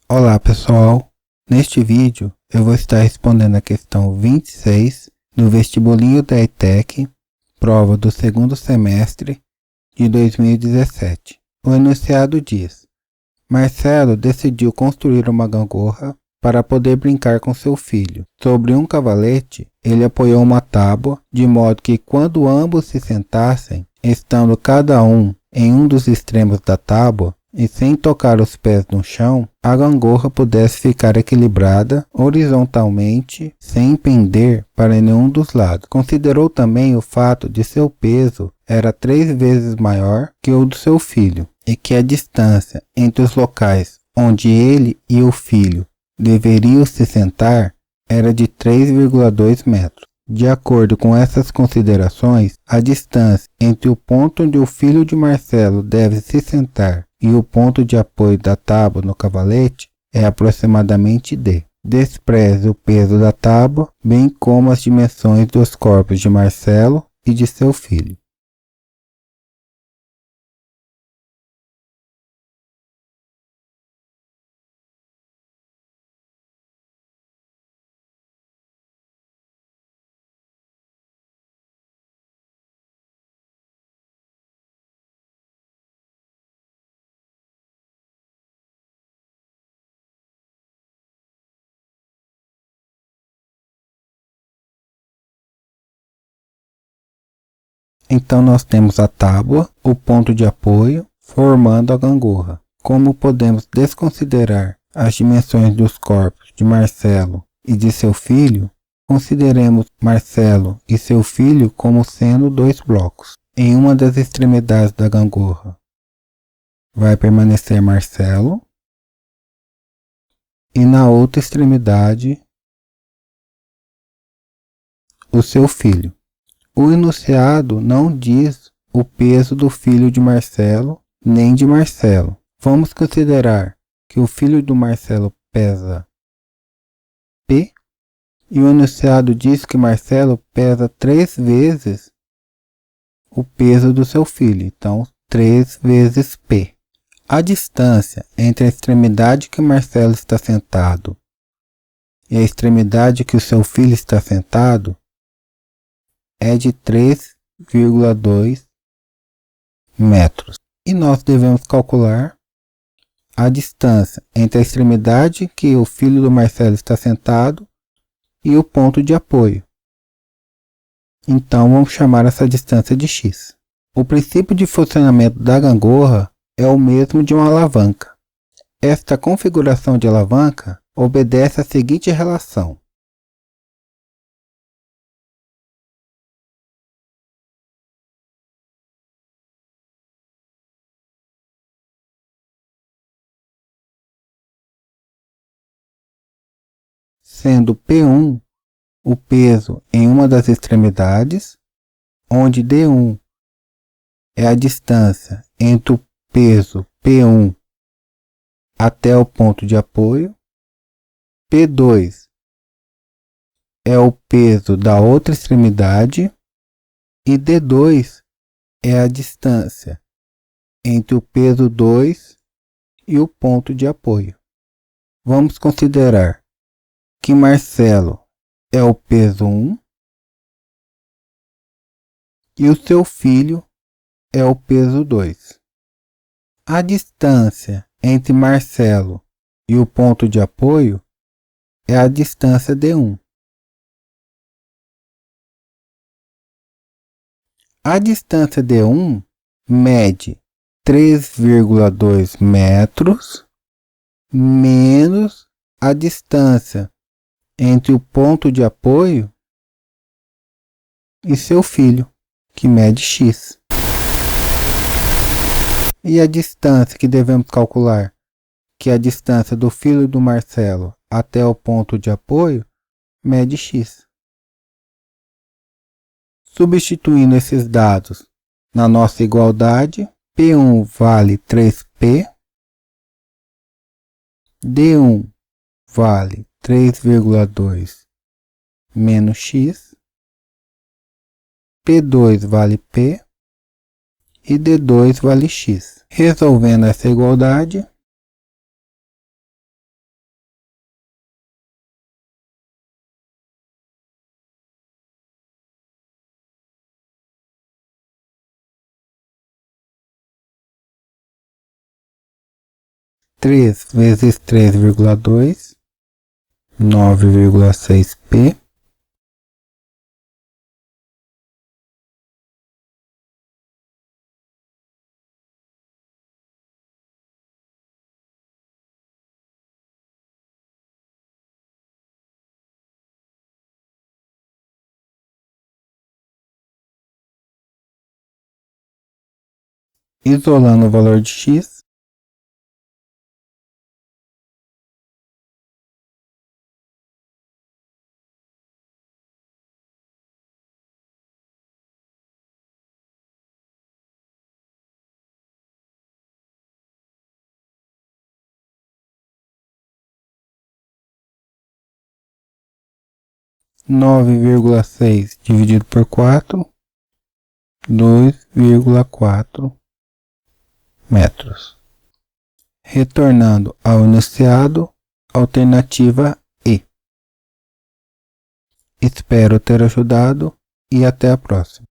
Olá pessoal, neste vídeo eu vou estar respondendo a questão 26 do vestibulinho da ETEC, prova do segundo semestre de 2017. O enunciado diz: Marcelo decidiu construir uma gangorra para poder brincar com seu filho. Sobre um cavalete, ele apoiou uma tábua, de modo que quando ambos se sentassem, estando cada um em um dos extremos da tábua, e sem tocar os pés no chão, a gangorra pudesse ficar equilibrada horizontalmente, sem pender para nenhum dos lados. Considerou também o fato de seu peso era 3 vezes maior que o do seu filho, e que a distância entre os locais onde ele e o filho deveriam se sentar era de 3,2 metros. De acordo com essas considerações, a distância entre o ponto onde o filho de Marcelo deve se sentar e o ponto de apoio da tábua no cavalete é aproximadamente d. Despreze o peso da tábua, bem como as dimensões dos corpos de Marcelo e de seu filho. Então nós temos a tábua, o ponto de apoio, formando a gangorra. Como podemos desconsiderar as dimensões dos corpos de Marcelo e de seu filho, consideremos Marcelo e seu filho como sendo 2 blocos. Em uma das extremidades da gangorra vai permanecer Marcelo e na outra extremidade o seu filho. O enunciado não diz o peso do filho de Marcelo nem de Marcelo. Vamos considerar que o filho do Marcelo pesa P e o enunciado diz que Marcelo pesa 3 vezes o peso do seu filho, então 3 vezes P. A distância entre a extremidade que Marcelo está sentado e a extremidade que o seu filho está sentado é de 3,2 metros. E nós devemos calcular a distância entre a extremidade que o filho do Marcelo está sentado e o ponto de apoio. Então vamos chamar essa distância de x. O princípio de funcionamento da gangorra é o mesmo de uma alavanca. Esta configuração de alavanca obedece à seguinte relação: sendo P1 o peso em uma das extremidades, onde D1 é a distância entre o peso P1 até o ponto de apoio, P2 é o peso da outra extremidade e D2 é a distância entre o peso 2 e o ponto de apoio. Vamos considerar que Marcelo é o peso 1 e o seu filho é o peso 2. A distância entre Marcelo e o ponto de apoio é a distância D1. A distância D1 mede 3,2 metros menos a distância entre o ponto de apoio e seu filho, que mede x. E a distância que devemos calcular, que é a distância do filho do Marcelo até o ponto de apoio, mede x. Substituindo esses dados na nossa igualdade, P1 vale 3P, D1 vale 3,2 menos x, P2 vale P e D2 vale x. Resolvendo essa igualdade, 3 vezes 3,2, 9,6p. Isolando o valor de x, nove vírgula seis dividido por 4, 2,4 metros. Retornando ao enunciado, alternativa E. Espero ter ajudado e até a próxima.